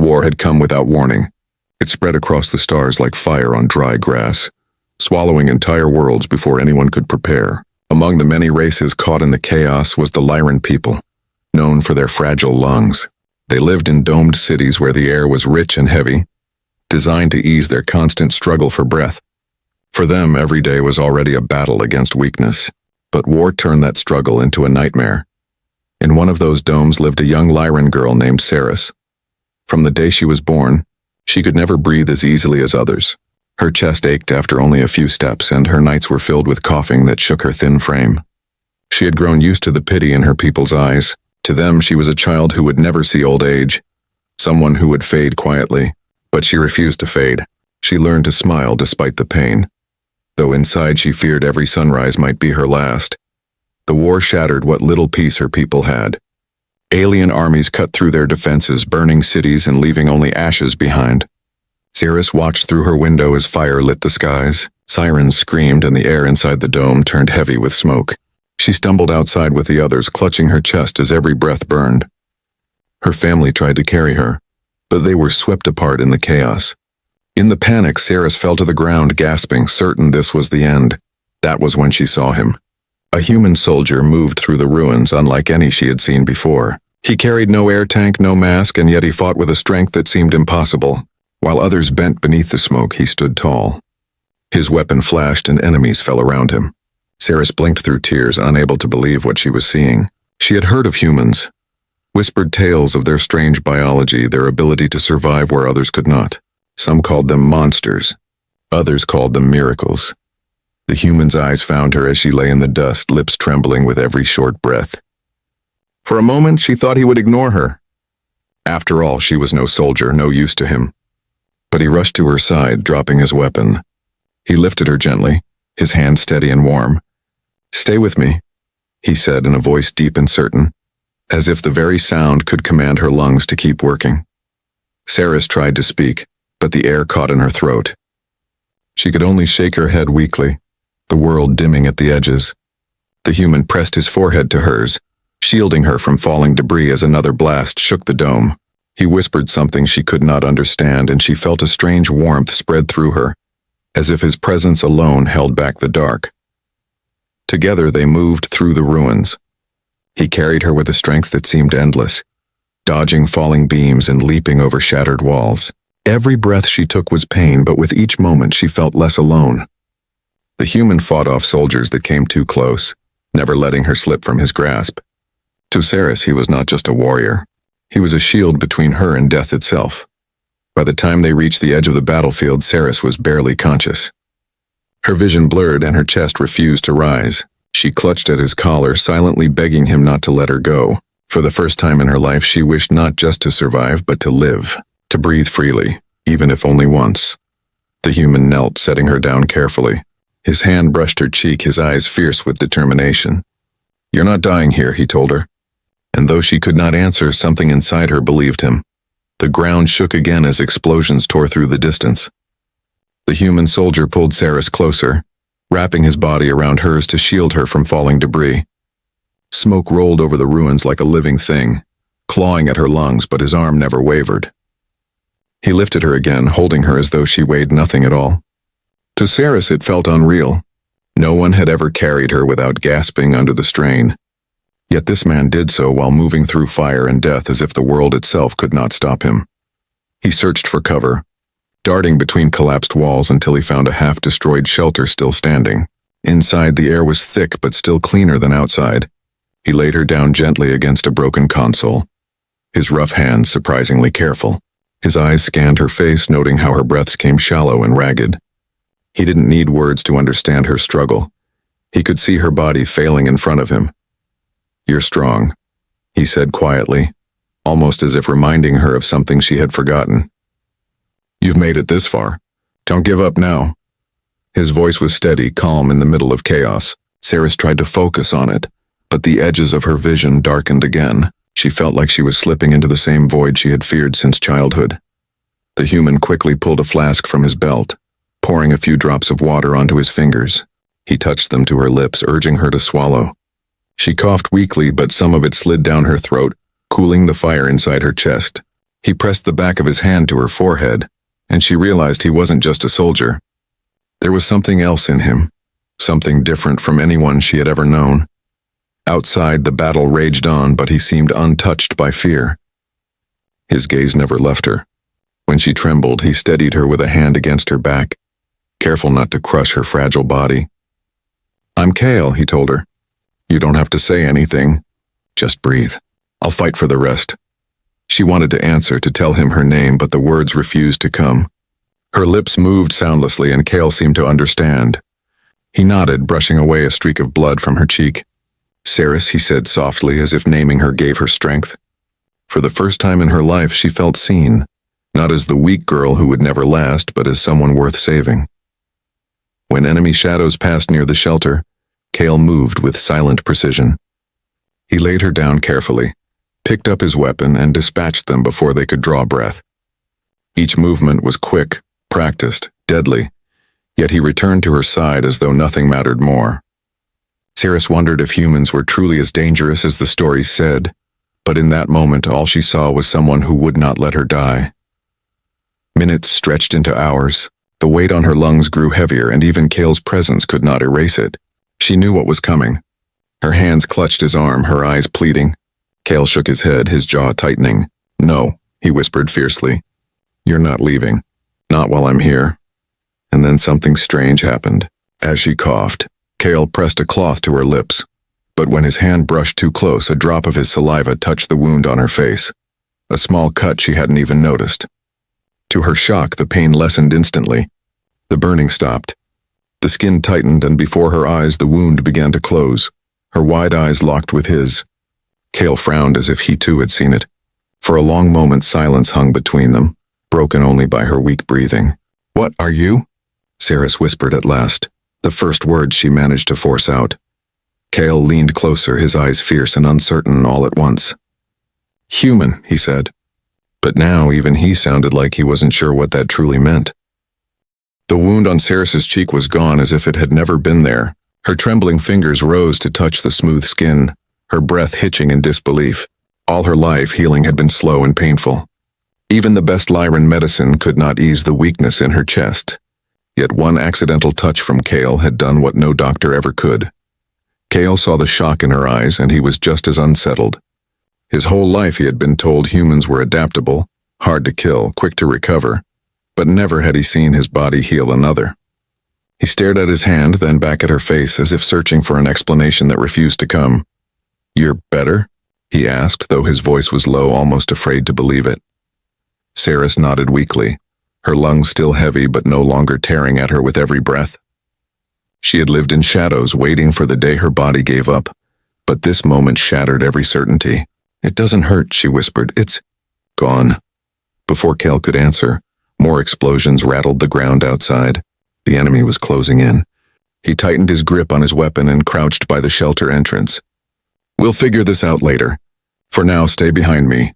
war had come without warning. It spread across the stars like fire on dry grass, swallowing entire worlds before anyone could prepare. Among the many races caught in the chaos was the Lyran people, known for their fragile lungs. They lived in domed cities where the air was rich and heavy, designed to ease their constant struggle for breath. For them, every day was already a battle against weakness, but war turned that struggle into a nightmare. In one of those domes lived a young Lyran girl named Saris. From the day she was born, she could never breathe as easily as others. Her chest ached after only a few steps, and her nights were filled with coughing that shook her thin frame. She had grown used to the pity in her people's eyes. To them, she was a child who would never see old age, someone who would fade quietly. But she refused to fade. She learned to smile despite the pain, though inside she feared every sunrise might be her last. The war shattered what little peace her people had. Alien armies cut through their defenses, burning cities and leaving only ashes behind. Saris watched through her window as fire lit the skies. Sirens screamed and the air inside the dome turned heavy with smoke. She stumbled outside with the others, clutching her chest as every breath burned. Her family tried to carry her, but they were swept apart in the chaos. In the panic, Saris fell to the ground, gasping, certain this was the end. That was when she saw him. A human soldier moved through the ruins, unlike any she had seen before. He carried no air tank, no mask, and yet he fought with a strength that seemed impossible. While others bent beneath the smoke, he stood tall. His weapon flashed and enemies fell around him. Saris blinked through tears, unable to believe what she was seeing. She had heard of humans, whispered tales of their strange biology, their ability to survive where others could not. Some called them monsters. Others called them miracles. The human's eyes found her as she lay in the dust, lips trembling with every short breath. For a moment, she thought he would ignore her. After all, she was no soldier, no use to him. But he rushed to her side, dropping his weapon. He lifted her gently, his hand steady and warm. "Stay with me," he said in a voice deep and certain, as if the very sound could command her lungs to keep working. Saris tried to speak, but the air caught in her throat. She could only shake her head weakly, the world dimming at the edges. The human pressed his forehead to hers, shielding her from falling debris as another blast shook the dome. He whispered something she could not understand, and she felt a strange warmth spread through her, as if his presence alone held back the dark. Together they moved through the ruins. He carried her with a strength that seemed endless, dodging falling beams and leaping over shattered walls. Every breath she took was pain, but with each moment she felt less alone. The human fought off soldiers that came too close, never letting her slip from his grasp. To Saris, he was not just a warrior. He was a shield between her and death itself. By the time they reached the edge of the battlefield, Saris was barely conscious. Her vision blurred and her chest refused to rise. She clutched at his collar, silently begging him not to let her go. For the first time in her life, she wished not just to survive, but to live, to breathe freely, even if only once. The human knelt, setting her down carefully. His hand brushed her cheek, his eyes fierce with determination. "You're not dying here," he told her. And though she could not answer, something inside her believed him. The ground shook again as explosions tore through the distance. The human soldier pulled Saris closer, wrapping his body around hers to shield her from falling debris. Smoke rolled over the ruins like a living thing, clawing at her lungs, but his arm never wavered. He lifted her again, holding her as though she weighed nothing at all. To Saris it felt unreal. No one had ever carried her without gasping under the strain. Yet this man did so while moving through fire and death as if the world itself could not stop him. He searched for cover, darting between collapsed walls until he found a half-destroyed shelter still standing. Inside, the air was thick but still cleaner than outside. He laid her down gently against a broken console, his rough hands surprisingly careful. His eyes scanned her face, noting how her breaths came shallow and ragged. He didn't need words to understand her struggle. He could see her body failing in front of him. "You're strong," he said quietly, almost as if reminding her of something she had forgotten. "You've made it this far. Don't give up now." His voice was steady, calm in the middle of chaos. Saris tried to focus on it, but the edges of her vision darkened again. She felt like she was slipping into the same void she had feared since childhood. The human quickly pulled a flask from his belt, pouring a few drops of water onto his fingers. He touched them to her lips, urging her to swallow. She coughed weakly, but some of it slid down her throat, cooling the fire inside her chest. He pressed the back of his hand to her forehead, and she realized he wasn't just a soldier. There was something else in him, something different from anyone she had ever known. Outside, the battle raged on, but he seemed untouched by fear. His gaze never left her. When she trembled, he steadied her with a hand against her back, careful not to crush her fragile body. "I'm Kale," he told her. "You don't have to say anything. Just breathe. I'll fight for the rest." She wanted to answer, to tell him her name, but the words refused to come. Her lips moved soundlessly, and Kale seemed to understand. He nodded, brushing away a streak of blood from her cheek. "Ceres," he said softly, as if naming her gave her strength. For the first time in her life, she felt seen, not as the weak girl who would never last, but as someone worth saving. When enemy shadows passed near the shelter, Kale moved with silent precision. He laid her down carefully, picked up his weapon, and dispatched them before they could draw breath. Each movement was quick, practiced, deadly, yet he returned to her side as though nothing mattered more. Ceres wondered if humans were truly as dangerous as the stories said, but in that moment all she saw was someone who would not let her die. Minutes stretched into hours. The weight on her lungs grew heavier, and even Kale's presence could not erase it. She knew what was coming. Her hands clutched his arm, her eyes pleading. Kale shook his head, his jaw tightening. "No," he whispered fiercely. "You're not leaving. Not while I'm here." And then something strange happened. As she coughed, Kale pressed a cloth to her lips. But when his hand brushed too close, a drop of his saliva touched the wound on her face. A small cut she hadn't even noticed. To her shock, the pain lessened instantly. The burning stopped. The skin tightened, and before her eyes the wound began to close. Her wide eyes locked with his. Kale frowned as if he too had seen it. For a long moment silence hung between them, broken only by her weak breathing. "What are you?" Ceres whispered at last, the first words she managed to force out. Kale leaned closer, his eyes fierce and uncertain all at once. "Human," he said. But now even he sounded like he wasn't sure what that truly meant. The wound on Ceres's cheek was gone, as if it had never been there. Her trembling fingers rose to touch the smooth skin, her breath hitching in disbelief. All her life, healing had been slow and painful. Even the best Lyran medicine could not ease the weakness in her chest. Yet one accidental touch from Kale had done what no doctor ever could. Kale saw the shock in her eyes, and he was just as unsettled. His whole life he had been told humans were adaptable, hard to kill, quick to recover, but never had he seen his body heal another. He stared at his hand, then back at her face, as if searching for an explanation that refused to come. "You're better?" he asked, though his voice was low, almost afraid to believe it. Ceres nodded weakly, her lungs still heavy but no longer tearing at her with every breath. She had lived in shadows, waiting for the day her body gave up, but this moment shattered every certainty. "It doesn't hurt," she whispered. "It's gone." Before Kale could answer, more explosions rattled the ground outside. The enemy was closing in. He tightened his grip on his weapon and crouched by the shelter entrance. "We'll figure this out later. For now, stay behind me."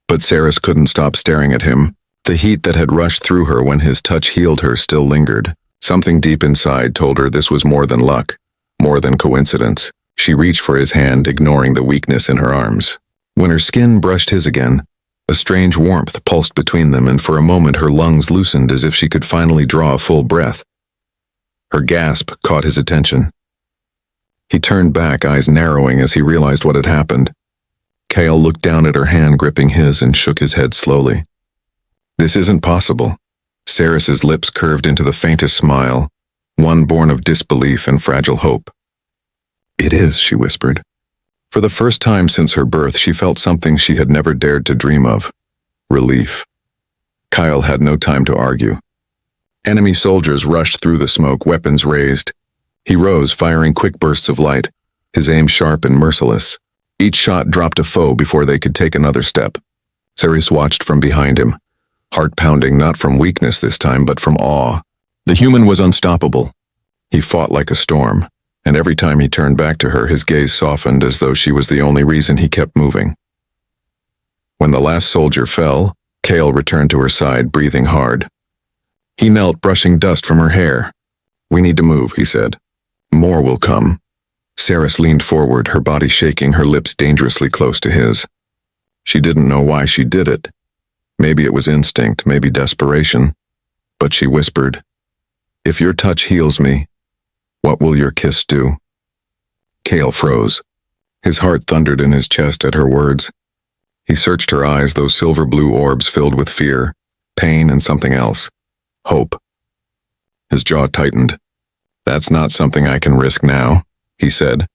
But Ceres couldn't stop staring at him. The heat that had rushed through her when his touch healed her still lingered. Something deep inside told her this was more than luck, more than coincidence. She reached for his hand, ignoring the weakness in her arms. When her skin brushed his again, a strange warmth pulsed between them, and for a moment her lungs loosened as if she could finally draw a full breath. Her gasp caught his attention. He turned back, eyes narrowing as he realized what had happened. Kale looked down at her hand gripping his and shook his head slowly. "This isn't possible." Ceres's lips curved into the faintest smile, one born of disbelief and fragile hope. "It is," she whispered. For the first time since her birth, she felt something she had never dared to dream of. Relief. Kyle had no time to argue. Enemy soldiers rushed through the smoke, weapons raised. He rose, firing quick bursts of light, his aim sharp and merciless. Each shot dropped a foe before they could take another step. Ceres watched from behind him, heart pounding not from weakness this time, but from awe. The human was unstoppable. He fought like a storm, and every time he turned back to her, his gaze softened as though she was the only reason he kept moving. When the last soldier fell, Kale returned to her side, breathing hard. He knelt, brushing dust from her hair. "We need to move," he said. "More will come." Ceres leaned forward, her body shaking, her lips dangerously close to his. She didn't know why she did it. Maybe it was instinct, maybe desperation. But she whispered, "If your touch heals me, what will your kiss do?" Cale froze. His heart thundered in his chest at her words. He searched her eyes, those silver blue orbs filled with fear, pain, and something else. Hope. His jaw tightened. "That's not something I can risk now," he said,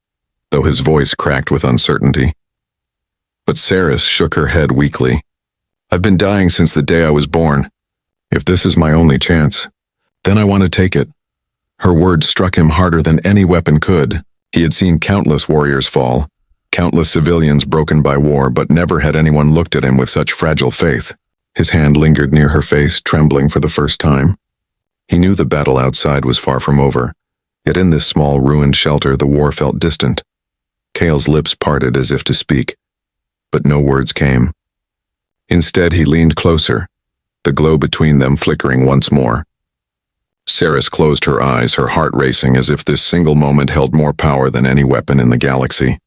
though his voice cracked with uncertainty. But Saris shook her head weakly. "I've been dying since the day I was born. If this is my only chance, then I want to take it." Her words struck him harder than any weapon could. He had seen countless warriors fall, countless civilians broken by war, but never had anyone looked at him with such fragile faith. His hand lingered near her face, trembling for the first time. He knew the battle outside was far from over, yet in this small ruined shelter the war felt distant. Cale's lips parted as if to speak, but no words came. Instead he leaned closer, the glow between them flickering once more. Saris closed her eyes, her heart racing as if this single moment held more power than any weapon in the galaxy.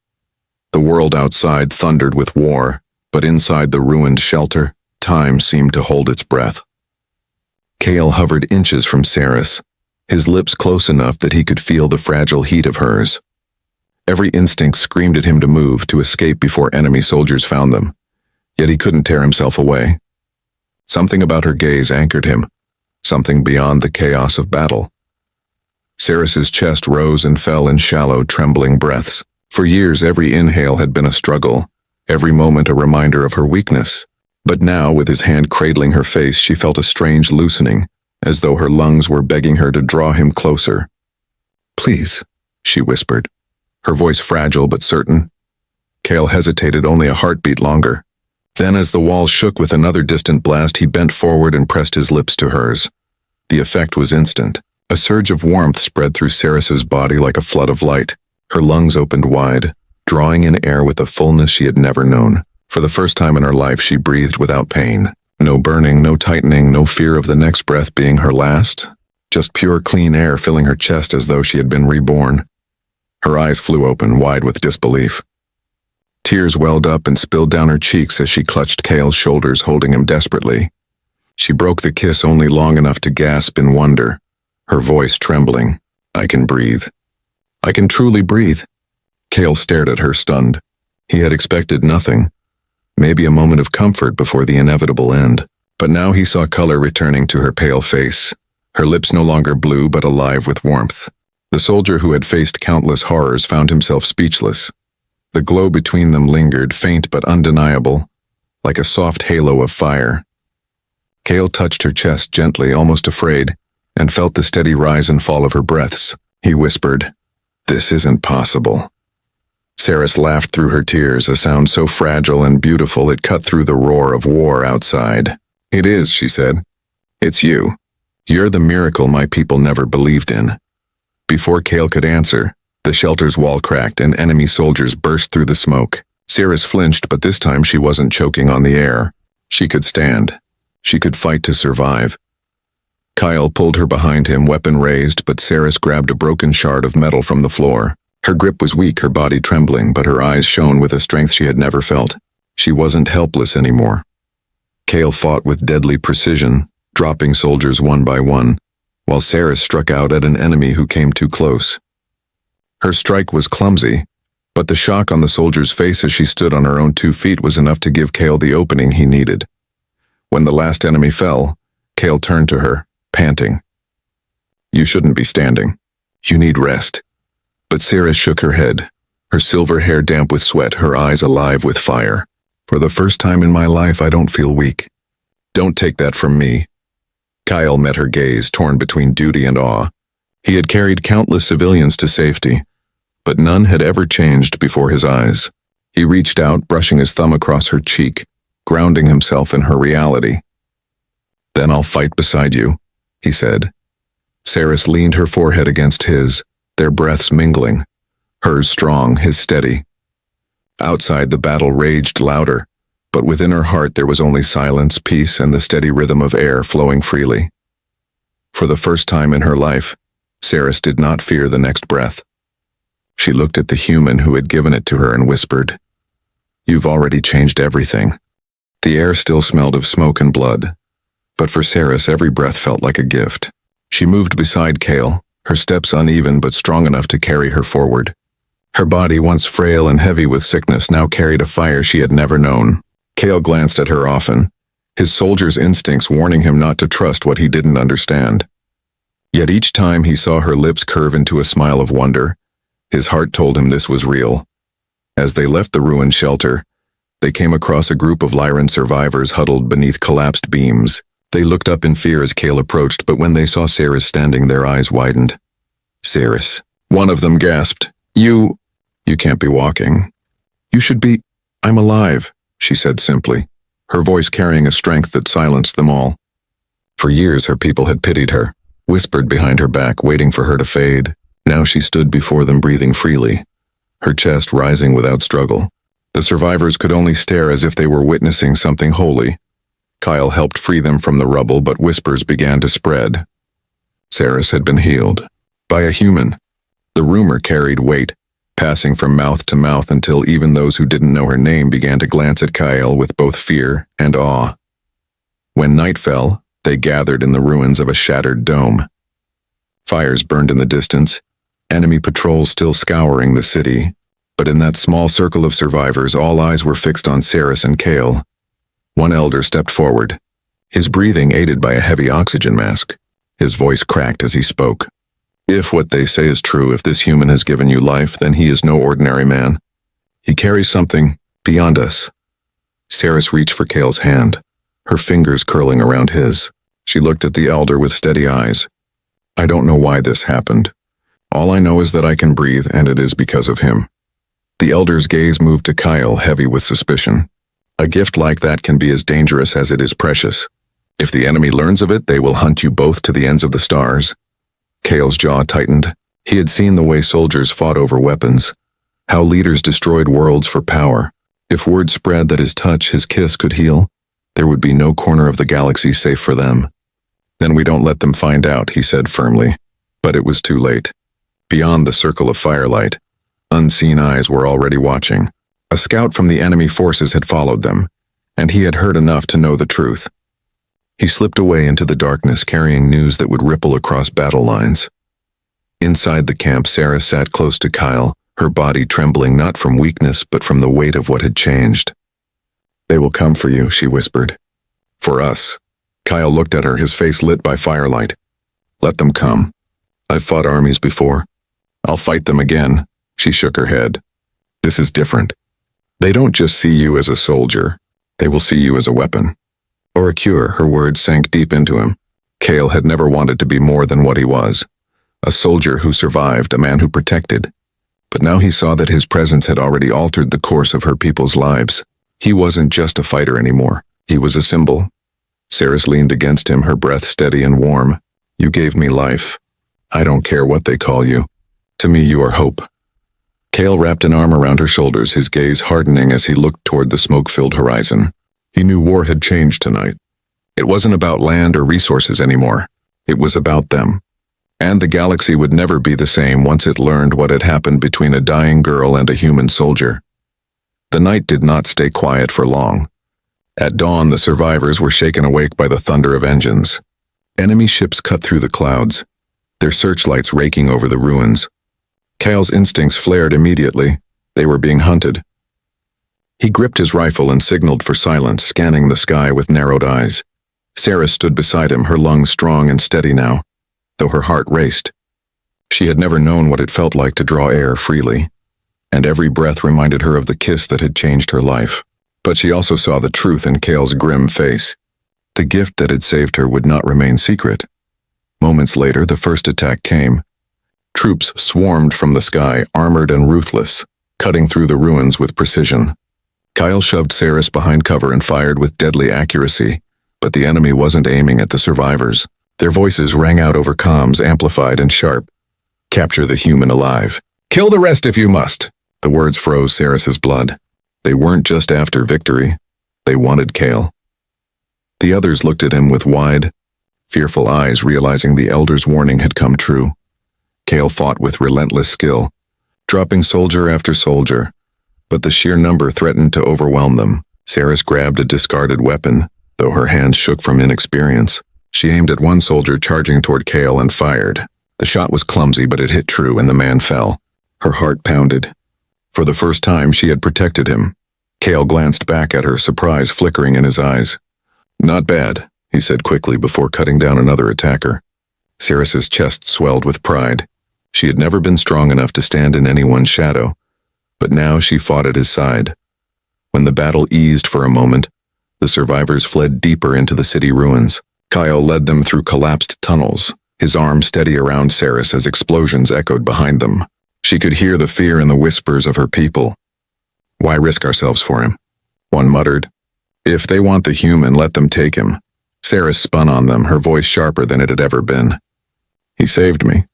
The world outside thundered with war, but inside the ruined shelter, time seemed to hold its breath. Cale hovered inches from Saris, his lips close enough that he could feel the fragile heat of hers. Every instinct screamed at him to move, to escape before enemy soldiers found them, yet he couldn't tear himself away. Something about her gaze anchored him, something beyond the chaos of battle. Saris's chest rose and fell in shallow, trembling breaths. For years, every inhale had been a struggle, every moment a reminder of her weakness. But now, with his hand cradling her face, she felt a strange loosening, as though her lungs were begging her to draw him closer. "Please," she whispered, her voice fragile but certain. Cale hesitated only a heartbeat longer. Then, as the wall shook with another distant blast, he bent forward and pressed his lips to hers. The effect was instant. A surge of warmth spread through Saris's body like a flood of light. Her lungs opened wide, drawing in air with a fullness she had never known. For the first time in her life, she breathed without pain. No burning, no tightening, no fear of the next breath being her last. Just pure, clean air filling her chest as though she had been reborn. Her eyes flew open, wide with disbelief. Tears welled up and spilled down her cheeks as she clutched Cale's shoulders, holding him desperately. She broke the kiss only long enough to gasp in wonder, her voice trembling. "I can breathe. I can truly breathe." Cale stared at her, stunned. He had expected nothing. Maybe a moment of comfort before the inevitable end. But now he saw color returning to her pale face, her lips no longer blue but alive with warmth. The soldier who had faced countless horrors found himself speechless. The glow between them lingered, faint but undeniable, like a soft halo of fire. Cale touched her chest gently, almost afraid, and felt the steady rise and fall of her breaths. He whispered, "This isn't possible." Saris laughed through her tears, a sound so fragile and beautiful it cut through the roar of war outside. "It is," she said. "It's you. You're the miracle my people never believed in." Before Cale could answer, the shelter's wall cracked and enemy soldiers burst through the smoke. Saris flinched, but this time she wasn't choking on the air. She could stand. She could fight to survive. Kyle pulled her behind him, weapon raised, but Saris grabbed a broken shard of metal from the floor. Her grip was weak, her body trembling, but her eyes shone with a strength she had never felt. She wasn't helpless anymore. Cale fought with deadly precision, dropping soldiers one by one, while Saris struck out at an enemy who came too close. Her strike was clumsy, but the shock on the soldier's face as she stood on her own 2 feet was enough to give Cale the opening he needed. When the last enemy fell, Cale turned to her, panting. "You shouldn't be standing. You need rest." But Saris shook her head, her silver hair damp with sweat, her eyes alive with fire. "For the first time in my life, I don't feel weak. Don't take that from me." Kyle met her gaze, torn between duty and awe. He had carried countless civilians to safety, but none had ever changed before his eyes. He reached out, brushing his thumb across her cheek, grounding himself in her reality. "Then I'll fight beside you," he said. Saris leaned her forehead against his, their breaths mingling, hers strong, his steady. Outside, the battle raged louder, but within her heart there was only silence, peace, and the steady rhythm of air flowing freely. For the first time in her life, Saris did not fear the next breath. She looked at the human who had given it to her and whispered, "You've already changed everything." The air still smelled of smoke and blood, but for Saris every breath felt like a gift. She moved beside Kale, her steps uneven but strong enough to carry her forward. Her body, once frail and heavy with sickness, now carried a fire she had never known. Kale glanced at her often, his soldier's instincts warning him not to trust what he didn't understand. Yet each time he saw her lips curve into a smile of wonder, his heart told him this was real. As they left the ruined shelter, they came across a group of Lyran survivors huddled beneath collapsed beams. They looked up in fear as Kale approached, but when they saw Saris standing, their eyes widened. "Saris," one of them gasped. You can't be walking. You should be." "I'm alive," she said simply, her voice carrying a strength that silenced them all. For years her people had pitied her, whispered behind her back, waiting for her to fade. Now she stood before them, breathing freely, her chest rising without struggle. The survivors could only stare as if they were witnessing something holy. Kyle helped free them from the rubble, but whispers began to spread. Saris had been healed. By a human. The rumor carried weight, passing from mouth to mouth until even those who didn't know her name began to glance at Kyle with both fear and awe. When night fell, they gathered in the ruins of a shattered dome. Fires burned in the distance, enemy patrols still scouring the city. But in that small circle of survivors, all eyes were fixed on Saris and Kale. One elder stepped forward, his breathing aided by a heavy oxygen mask. His voice cracked as he spoke. "If what they say is true, if this human has given you life, then he is no ordinary man. He carries something beyond us." Saris reached for Kale's hand, her fingers curling around his. She looked at the elder with steady eyes. "I don't know why this happened. All I know is that I can breathe, and it is because of him." The elder's gaze moved to Kyle, heavy with suspicion. "A gift like that can be as dangerous as it is precious. If the enemy learns of it, they will hunt you both to the ends of the stars." Kale's jaw tightened. He had seen the way soldiers fought over weapons, how leaders destroyed worlds for power. If word spread that his touch, his kiss could heal, there would be no corner of the galaxy safe for them. "Then we don't let them find out," he said firmly. But it was too late. Beyond the circle of firelight, unseen eyes were already watching. A scout from the enemy forces had followed them, and he had heard enough to know the truth. He slipped away into the darkness, carrying news that would ripple across battle lines. Inside the camp, Sarah sat close to Kyle, her body trembling not from weakness but from the weight of what had changed. "They will come for you," she whispered. "For us." Kyle looked at her, his face lit by firelight. "Let them come. I've fought armies before. I'll fight them again." She shook her head. "This is different. They don't just see you as a soldier. They will see you as a weapon. Or a cure." Her words sank deep into him. Kale had never wanted to be more than what he was. A soldier who survived, a man who protected. But now he saw that his presence had already altered the course of her people's lives. He wasn't just a fighter anymore. He was a symbol. Saris leaned against him, her breath steady and warm. "You gave me life. I don't care what they call you. To me, you are hope." Kale wrapped an arm around her shoulders, his gaze hardening as he looked toward the smoke-filled horizon. He knew war had changed tonight. It wasn't about land or resources anymore. It was about them. And the galaxy would never be the same once it learned what had happened between a dying girl and a human soldier. The night did not stay quiet for long. At dawn, the survivors were shaken awake by the thunder of engines. Enemy ships cut through the clouds, their searchlights raking over the ruins. Kyle's instincts flared immediately. They were being hunted. He gripped his rifle and signaled for silence, scanning the sky with narrowed eyes. Sarah stood beside him, her lungs strong and steady now, though her heart raced. She had never known what it felt like to draw air freely, and every breath reminded her of the kiss that had changed her life. But she also saw the truth in Kale's grim face. The gift that had saved her would not remain secret. Moments later, the first attack came. Troops swarmed from the sky, armored and ruthless, cutting through the ruins with precision. Kyle shoved Saris behind cover and fired with deadly accuracy, but the enemy wasn't aiming at the survivors. Their voices rang out over comms, amplified and sharp. "Capture the human alive. Kill the rest if you must." The words froze Saris's blood. They weren't just after victory. They wanted Kale. The others looked at him with wide, fearful eyes, realizing the elder's warning had come true. Kale fought with relentless skill, dropping soldier after soldier, but the sheer number threatened to overwhelm them. Saris grabbed a discarded weapon, though her hands shook from inexperience. She aimed at one soldier charging toward Kale and fired. The shot was clumsy, but it hit true and the man fell. Her heart pounded. For the first time, she had protected him. Kale glanced back at her, surprise flickering in his eyes. "Not bad," he said quickly before cutting down another attacker. Saris's chest swelled with pride. She had never been strong enough to stand in anyone's shadow, but now she fought at his side. When the battle eased for a moment, the survivors fled deeper into the city ruins. Kyle led them through collapsed tunnels, his arm steady around Saris as explosions echoed behind them. She could hear the fear in the whispers of her people. "Why risk ourselves for him?" one muttered. "If they want the human, let them take him." Saris spun on them, her voice sharper than it had ever been. "He saved me.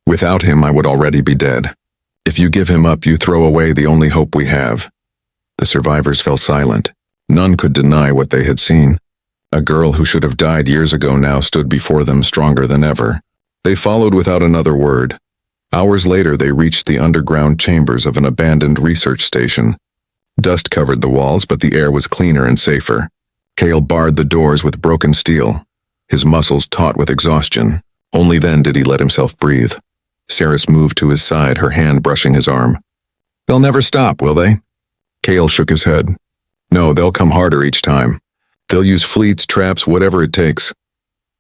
Without him, I would already be dead. If you give him up, you throw away the only hope we have." The survivors fell silent. None could deny what they had seen. A girl who should have died years ago now stood before them stronger than ever. They followed without another word. Hours later, they reached the underground chambers of an abandoned research station. Dust covered the walls, but the air was cleaner and safer. Kale barred the doors with broken steel, his muscles taut with exhaustion. Only then did he let himself breathe. Saris moved to his side, her hand brushing his arm. "They'll never stop, will they?" Kale shook his head. "No, they'll come harder each time. They'll use fleets, traps, whatever it takes."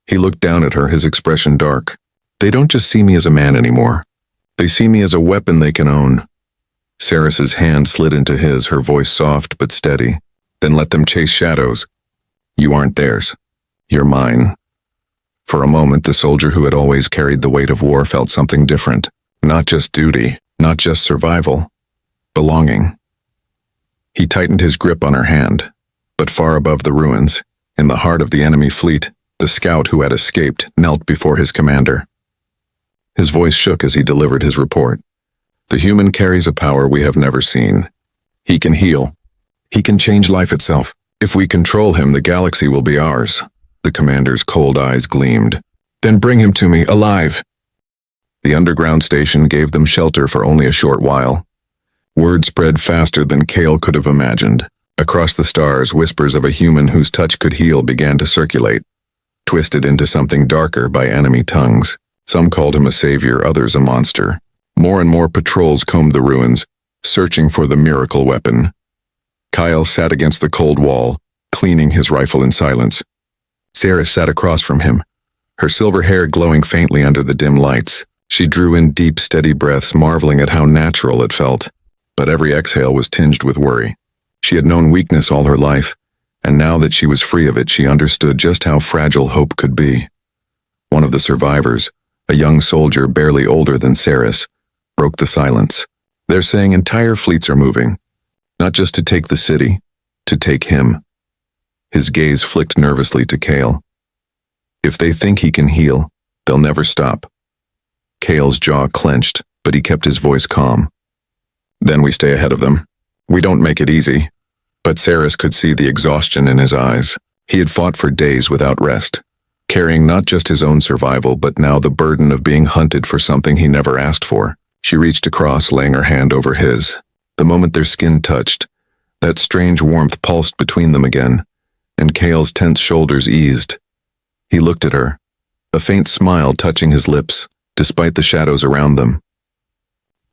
He looked down at her, his expression dark. "They don't just see me as a man anymore. They see me as a weapon they can own." Saris's hand slid into his, her voice soft but steady. "Then let them chase shadows. You aren't theirs. You're mine." For a moment, the soldier who had always carried the weight of war felt something different. Not just duty, not just survival. Belonging. He tightened his grip on her hand. But far above the ruins, in the heart of the enemy fleet, the scout who had escaped knelt before his commander. His voice shook as he delivered his report. "The human carries a power we have never seen. He can heal. He can change life itself. If we control him, the galaxy will be ours." The commander's cold eyes gleamed. "Then bring him to me, alive." The underground station gave them shelter for only a short while. Word spread faster than Kale could have imagined. Across the stars, whispers of a human whose touch could heal began to circulate, twisted into something darker by enemy tongues. Some called him a savior, others a monster. More and more patrols combed the ruins, searching for the miracle weapon. Kyle sat against the cold wall, cleaning his rifle in silence. Saris sat across from him, her silver hair glowing faintly under the dim lights. She drew in deep, steady breaths, marveling at how natural it felt. But every exhale was tinged with worry. She had known weakness all her life, and now that she was free of it, she understood just how fragile hope could be. One of the survivors, a young soldier barely older than Saris, broke the silence. "They're saying entire fleets are moving, not just to take the city, to take him." His gaze flicked nervously to Kale. "If they think he can heal, they'll never stop." Kale's jaw clenched, but he kept his voice calm. "Then we stay ahead of them. We don't make it easy." But Saris could see the exhaustion in his eyes. He had fought for days without rest, carrying not just his own survival, but now the burden of being hunted for something he never asked for. She reached across, laying her hand over his. The moment their skin touched, that strange warmth pulsed between them again, and Kale's tense shoulders eased. He looked at her, a faint smile touching his lips, despite the shadows around them.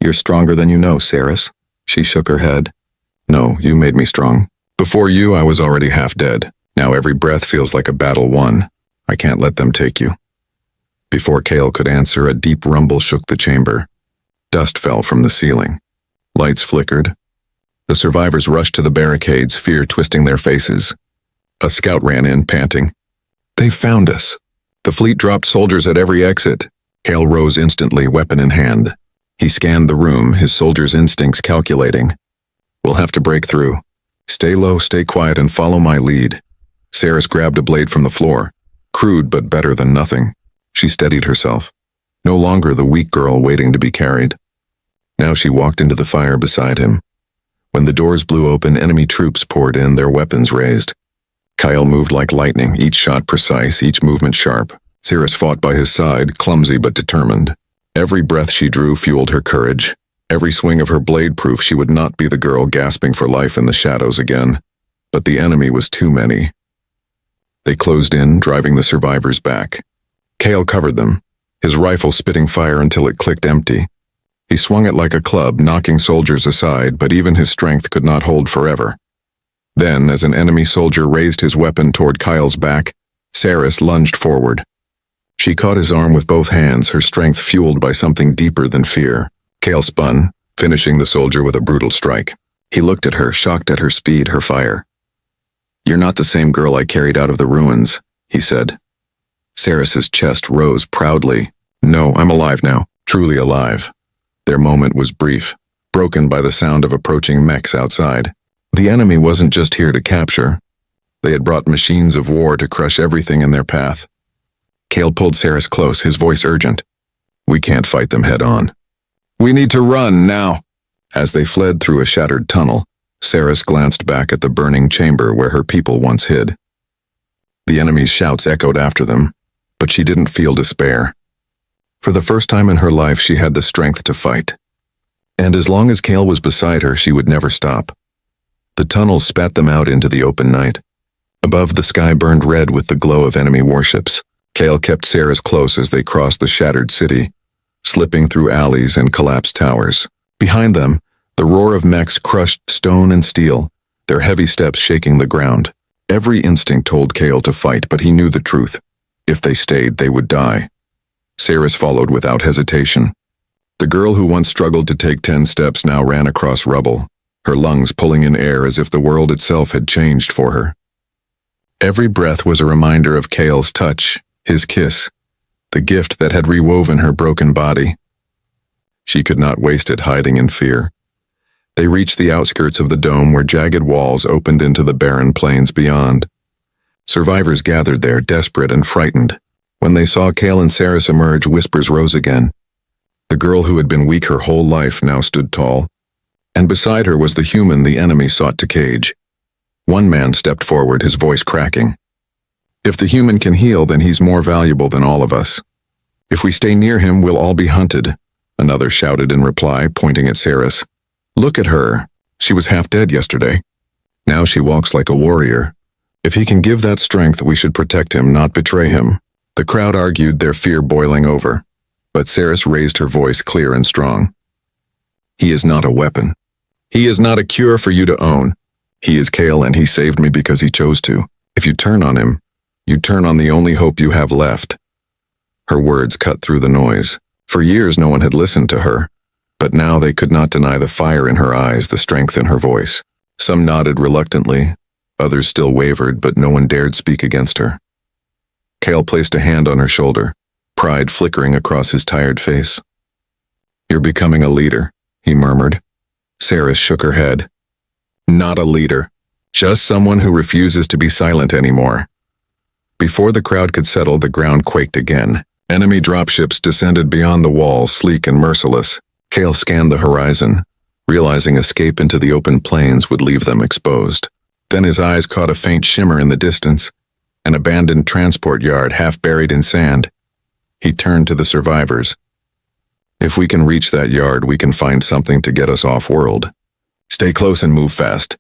"You're stronger than you know, Saris." She shook her head. "No, you made me strong. Before you, I was already half dead. Now every breath feels like a battle won. I can't let them take you." Before Kale could answer, a deep rumble shook the chamber. Dust fell from the ceiling. Lights flickered. The survivors rushed to the barricades, fear twisting their faces. A scout ran in, panting. "They found us." The fleet dropped soldiers at every exit. Kale rose instantly, weapon in hand. He scanned the room, his soldier's instincts calculating. "We'll have to break through. Stay low, stay quiet, and follow my lead." Saris grabbed a blade from the floor. Crude, but better than nothing. She steadied herself. No longer the weak girl waiting to be carried. Now she walked into the fire beside him. When the doors blew open, enemy troops poured in, their weapons raised. Kyle moved like lightning, each shot precise, each movement sharp. Saris fought by his side, clumsy but determined. Every breath she drew fueled her courage. Every swing of her blade proof she would not be the girl gasping for life in the shadows again. but the enemy was too many. They closed in, driving the survivors back. Kale covered them, his rifle spitting fire until it clicked empty. He swung it like a club, knocking soldiers aside, but even his strength could not hold forever. Then, as an enemy soldier raised his weapon toward Kyle's back, Saris lunged forward. She caught his arm with both hands, her strength fueled by something deeper than fear. Kale spun, finishing the soldier with a brutal strike. He looked at her, shocked at her speed, her fire. "You're not the same girl I carried out of the ruins," he said. Saris's chest rose proudly. "No, I'm alive now, truly alive." Their moment was brief, broken by the sound of approaching mechs outside. The enemy wasn't just here to capture. They had brought machines of war to crush everything in their path. Kale pulled Saris close, his voice urgent. "We can't fight them head on. We need to run, now." As they fled through a shattered tunnel, Saris glanced back at the burning chamber where her people once hid. The enemy's shouts echoed after them, but she didn't feel despair. For the first time in her life, she had the strength to fight. And as long as Kale was beside her, she would never stop. The tunnel spat them out into the open night. Above, the sky burned red with the glow of enemy warships. Kale kept Saris close as they crossed the shattered city, slipping through alleys and collapsed towers. Behind them, the roar of mechs crushed stone and steel, their heavy steps shaking the ground. Every instinct told Kale to fight, but he knew the truth. If they stayed, they would die. Saris followed without hesitation. The girl who once struggled to take 10 steps now ran across rubble, her lungs pulling in air as if the world itself had changed for her. Every breath was a reminder of Kale's touch, his kiss, the gift that had rewoven her broken body. She could not waste it hiding in fear. They reached the outskirts of the dome where jagged walls opened into the barren plains beyond. Survivors gathered there, desperate and frightened. When they saw Kale and Saris emerge, whispers rose again. The girl who had been weak her whole life now stood tall, and beside her was the human the enemy sought to cage. One man stepped forward, his voice cracking. "If the human can heal, then he's more valuable than all of us. If we stay near him, we'll all be hunted," another shouted in reply, pointing at Saris. "Look at her. She was half dead yesterday. Now she walks like a warrior. If he can give that strength, we should protect him, not betray him." The crowd argued, their fear boiling over, but Saris raised her voice clear and strong. "He is not a weapon. He is not a cure for you to own. He is Kale, and he saved me because he chose to. If you turn on him, you turn on the only hope you have left." Her words cut through the noise. For years no one had listened to her, but now they could not deny the fire in her eyes, the strength in her voice. Some nodded reluctantly, others still wavered, but no one dared speak against her. Kale placed a hand on her shoulder, pride flickering across his tired face. "You're becoming a leader," he murmured. Saris shook her head. "Not a leader, just someone who refuses to be silent anymore." Before the crowd could settle, the ground quaked again. Enemy dropships descended beyond the walls, sleek and merciless. Kale scanned the horizon, realizing escape into the open plains would leave them exposed. Then his eyes caught a faint shimmer in the distance, an abandoned transport yard half buried in sand. He turned to the survivors. "If we can reach that yard, we can find something to get us off-world. Stay close and move fast."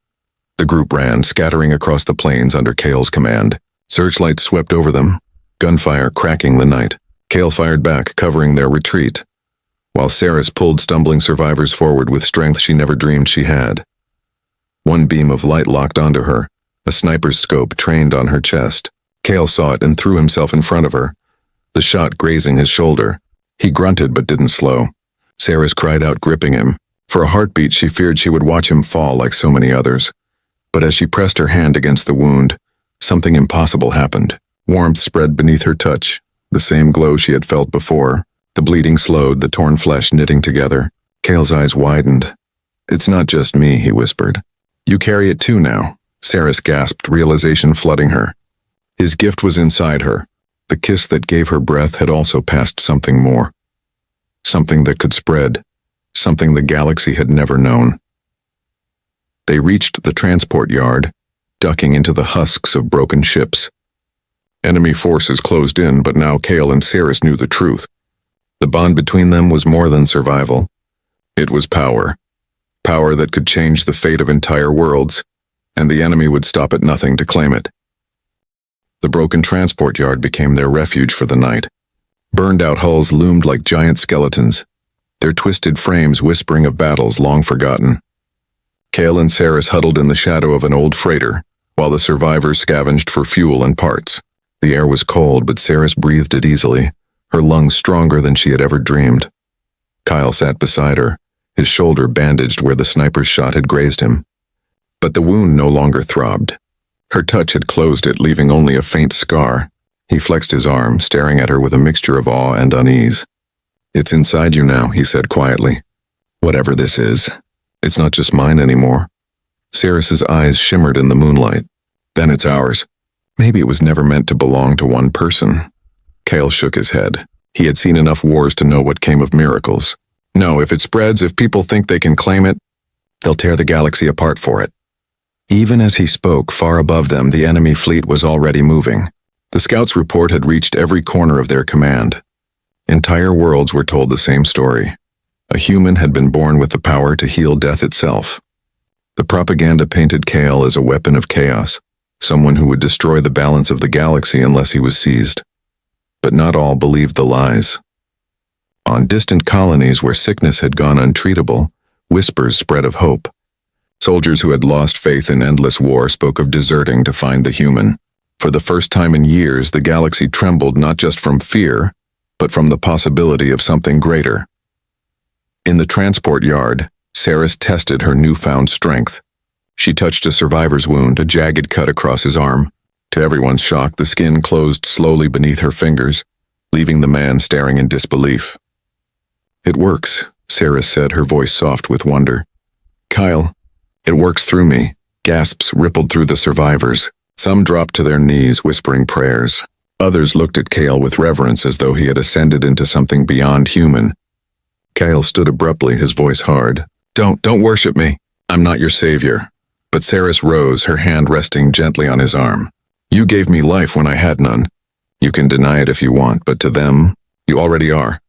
The group ran, scattering across the plains under Kale's command. Searchlights swept over them, gunfire cracking the night. Kale fired back, covering their retreat, while Saris pulled stumbling survivors forward with strength she never dreamed she had. One beam of light locked onto her, a sniper's scope trained on her chest. Kale saw it and threw himself in front of her, the shot grazing his shoulder. He grunted but didn't slow. Saris cried out, gripping him. For a heartbeat, she feared she would watch him fall like so many others. But as she pressed her hand against the wound, something impossible happened. Warmth spread beneath her touch, the same glow she had felt before. The bleeding slowed, the torn flesh knitting together. Kale's eyes widened. "It's not just me," he whispered. "You carry it too now." Saris gasped, realization flooding her. His gift was inside her. The kiss that gave her breath had also passed something more. Something that could spread. Something the galaxy had never known. They reached the transport yard, ducking into the husks of broken ships. Enemy forces closed in, but now Kale and Saris knew the truth. The bond between them was more than survival. It was power. Power that could change the fate of entire worlds. and the enemy would stop at nothing to claim it. The broken transport yard became their refuge for the night. Burned-out hulls loomed like giant skeletons, their twisted frames whispering of battles long forgotten. Cale and Saris huddled in the shadow of an old freighter, while the survivors scavenged for fuel and parts. The air was cold, but Saris breathed it easily, her lungs stronger than she had ever dreamed. Kyle sat beside her, his shoulder bandaged where the sniper's shot had grazed him. But the wound no longer throbbed. Her touch had closed it, leaving only a faint scar. He flexed his arm, staring at her with a mixture of awe and unease. "It's inside you now," he said quietly. "Whatever this is, it's not just mine anymore." Saris's eyes shimmered in the moonlight. "Then it's ours. Maybe it was never meant to belong to one person." Cale shook his head. He had seen enough wars to know what came of miracles. "No, if it spreads, if people think they can claim it, they'll tear the galaxy apart for it." Even as he spoke, far above them, the enemy fleet was already moving. The scouts' report had reached every corner of their command. Entire worlds were told the same story. A human had been born with the power to heal death itself. The propaganda painted Cale as a weapon of chaos, someone who would destroy the balance of the galaxy unless he was seized. But not all believed the lies. On distant colonies where sickness had gone untreatable, whispers spread of hope. Soldiers who had lost faith in endless war spoke of deserting to find the human. For the first time in years, the galaxy trembled not just from fear, but from the possibility of something greater. In the transport yard, Saris tested her newfound strength. She touched a survivor's wound, a jagged cut across his arm. To everyone's shock, the skin closed slowly beneath her fingers, leaving the man staring in disbelief. "It works," Saris said, her voice soft with wonder. "Kyle, it works through me." Gasps rippled through the survivors. Some dropped to their knees, whispering prayers. Others looked at Cale with reverence as though he had ascended into something beyond human. Cale stood abruptly, his voice hard. Don't worship me. I'm not your savior." But Saris rose, her hand resting gently on his arm. "You gave me life when I had none. You can deny it if you want, but to them, you already are."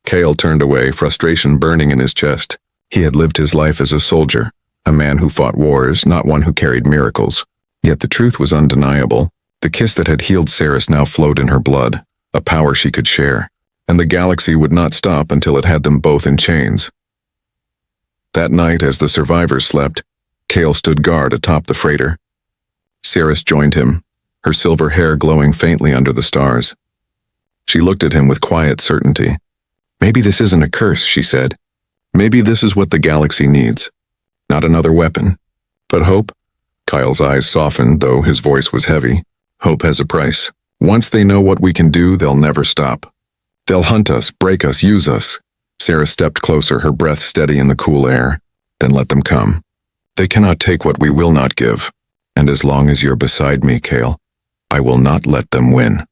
Cale turned away, frustration burning in his chest. He had lived his life as a soldier, a man who fought wars, not one who carried miracles. Yet the truth was undeniable. The kiss that had healed Saris now flowed in her blood, a power she could share, and the galaxy would not stop until it had them both in chains. That night, as the survivors slept, Cale stood guard atop the freighter. Saris joined him, her silver hair glowing faintly under the stars. She looked at him with quiet certainty. "Maybe this isn't a curse," she said. "Maybe this is what the galaxy needs. Not another weapon, but hope." Kyle's eyes softened, though his voice was heavy. "Hope has a price. Once they know what we can do, they'll never stop. They'll hunt us, break us, use us." Sarah stepped closer, her breath steady in the cool air. "Then let them come. They cannot take what we will not give. And as long as you're beside me, Cale, I will not let them win."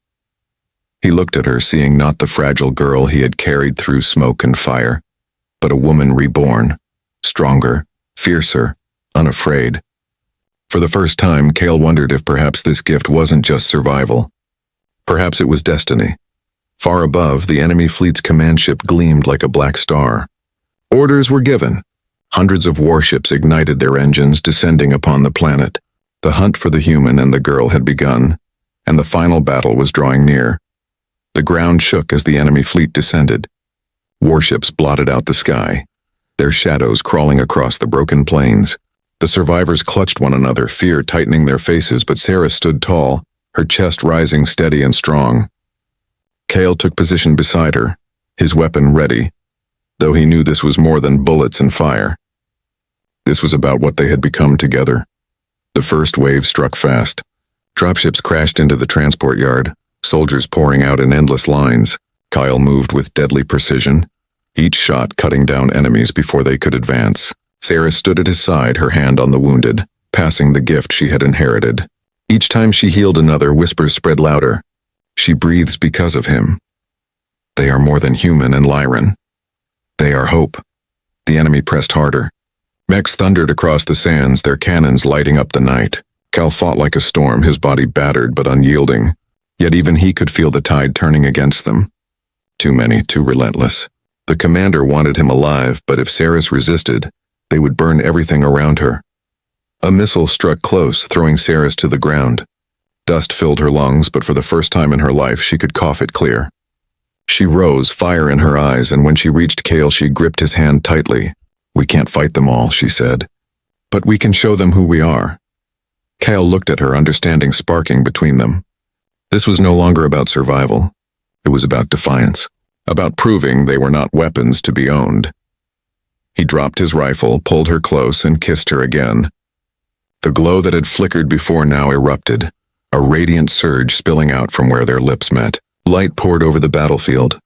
He looked at her, seeing not the fragile girl he had carried through smoke and fire, but a woman reborn, stronger, fiercer, unafraid. For the first time, Cale wondered if perhaps this gift wasn't just survival. Perhaps it was destiny. Far above, the enemy fleet's command ship gleamed like a black star. Orders were given. Hundreds of warships ignited their engines, descending upon the planet. The hunt for the human and the girl had begun, and the final battle was drawing near. The ground shook as the enemy fleet descended. Warships blotted out the sky, their shadows crawling across the broken plains. The survivors clutched one another, fear tightening their faces, but Sarah stood tall, her chest rising steady and strong. Cale took position beside her, his weapon ready, though he knew this was more than bullets and fire. This was about what they had become together. The first wave struck fast. Dropships crashed into the transport yard, soldiers pouring out in endless lines. Kyle moved with deadly precision, each shot cutting down enemies before they could advance. Sarah stood at his side, her hand on the wounded, passing the gift she had inherited. Each time she healed another, whispers spread louder. She breathes because of him. They are more than human and Lyran. They are hope. The enemy pressed harder. Mechs thundered across the sands, their cannons lighting up the night. Cal fought like a storm, his body battered but unyielding. Yet even he could feel the tide turning against them. Too many, too relentless. The commander wanted him alive, but if Saris resisted, they would burn everything around her. A missile struck close, throwing Saris to the ground. Dust filled her lungs, but for the first time in her life, she could cough it clear. She rose, fire in her eyes, and when she reached Kale, she gripped his hand tightly. "We can't fight them all," she said. "But we can show them who we are." Kale looked at her, understanding sparking between them. This was no longer about survival. It was about defiance. About proving they were not weapons to be owned. He dropped his rifle, pulled her close, and kissed her again. The glow that had flickered before now erupted, a radiant surge spilling out from where their lips met. Light poured over the battlefield,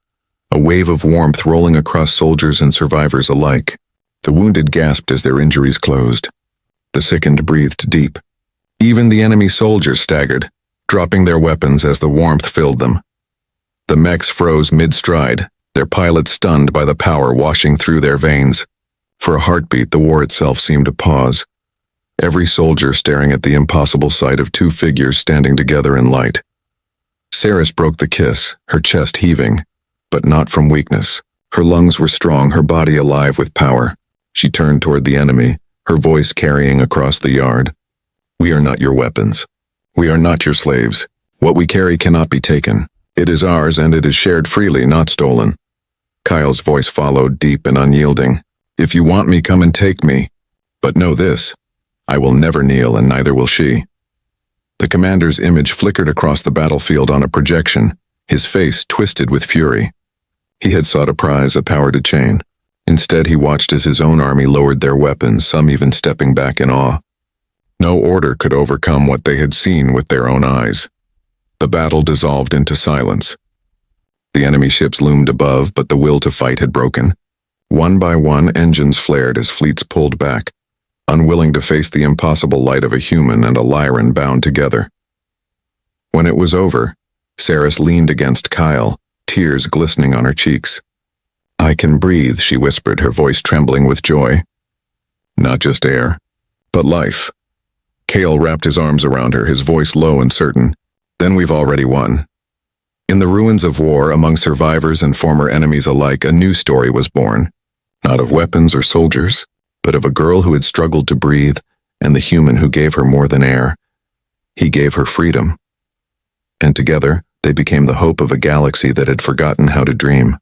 a wave of warmth rolling across soldiers and survivors alike. The wounded gasped as their injuries closed. The sickened breathed deep. Even the enemy soldiers staggered, dropping their weapons as the warmth filled them. The mechs froze mid-stride, their pilots stunned by the power washing through their veins. For a heartbeat, the war itself seemed to pause. Every soldier staring at the impossible sight of two figures standing together in light. Saris broke the kiss, her chest heaving, but not from weakness. Her lungs were strong, her body alive with power. She turned toward the enemy, her voice carrying across the yard. "We are not your weapons. We are not your slaves. What we carry cannot be taken. It is ours, and it is shared freely, not stolen." Kyle's voice followed, deep and unyielding. "If you want me, come and take me. But know this. I will never kneel, and neither will she." The commander's image flickered across the battlefield on a projection, his face twisted with fury. He had sought a prize, a power to chain. Instead, he watched as his own army lowered their weapons, some even stepping back in awe. No order could overcome what they had seen with their own eyes. The battle dissolved into silence. The enemy ships loomed above, but the will to fight had broken. One by one, engines flared as fleets pulled back, unwilling to face the impossible light of a human and a Lyran bound together. When it was over, Saris leaned against Kyle, tears glistening on her cheeks. "I can breathe," she whispered, her voice trembling with joy. "Not just air, but life." Kale wrapped his arms around her, his voice low and certain. "Then we've already won." In the ruins of war, among survivors and former enemies alike, a new story was born. Not of weapons or soldiers, but of a girl who had struggled to breathe, and the human who gave her more than air. He gave her freedom. And together, they became the hope of a galaxy that had forgotten how to dream.